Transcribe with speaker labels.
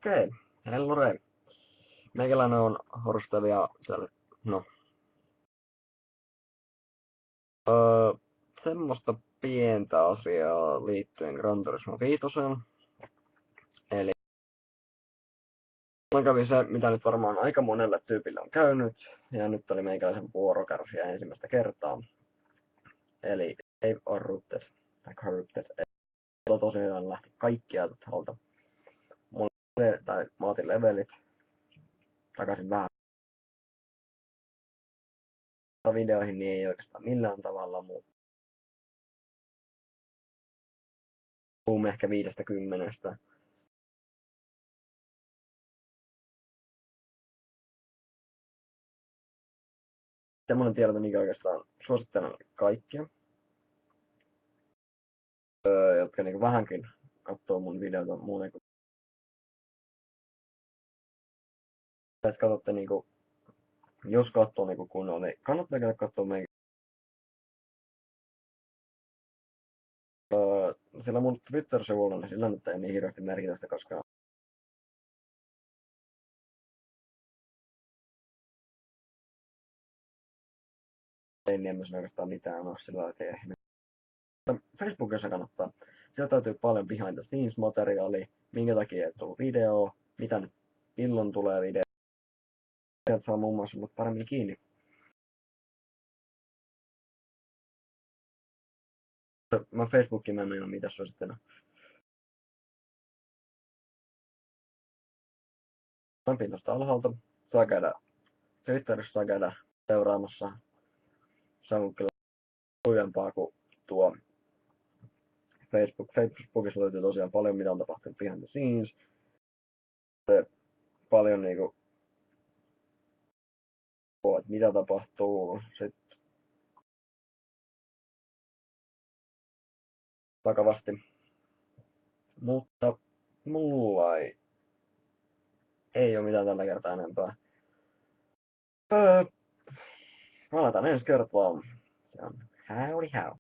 Speaker 1: Okei, hellurei. Meikäläinen on Horstevia siellä, no, öö, semmoista pientä asiaa liittyen Gran Turismo 5. Eli mulla kävi se, mitä nyt varmaan aika monelle tyypille on käynyt, ja nyt oli meikäläisen vuoro kärsiä ensimmäistä kertaa. Eli Save Corrupted, tai Corrupted, tosiaan lähti kaikki ajatot alta. Mä otin levelit takaisin vähän videoihin, niin ei oikeastaan millään tavalla, mutta puhumme ehkä 50. Semmoinen tiedote, mikä oikeastaan suosittelen kaikkia, jotka niinku vähänkin katsoo mun videota muuten kuin katsotte niinku, jos katsoo niinku kunnolla, niin kannattaa käydä katsoo meidän sillä mun Twitter-sivulla, niin sillä nyt ei niin hirveästi merkitystä, koska ei niemessä oikeastaan mitään ole sillä tehnyt. Facebookissa kannattaa. Sieltä täytyy paljon behind the scenes materiaalia, minkä takia ei tullut video, mitä nyt, milloin tulee video. Sieltä saa muun muassa mut paremmin kiinni. Mä Facebookiin mennä ja mitä suosittelen. Lämpin tuosta alhaalta. Saa käydä Twitterissä, saa käydä seuraamassa. Se on kyllä lujempaa kuin tuo Facebookissa löytyy tosiaan paljon, mitä on tapahtunut behind the scenes. Paljon niinku, että mitä tapahtuu. Sitten vakavasti. Mutta mulla ei ole mitään tällä kertaa enempää. Palataan ensi kertaa. Se on howdy how.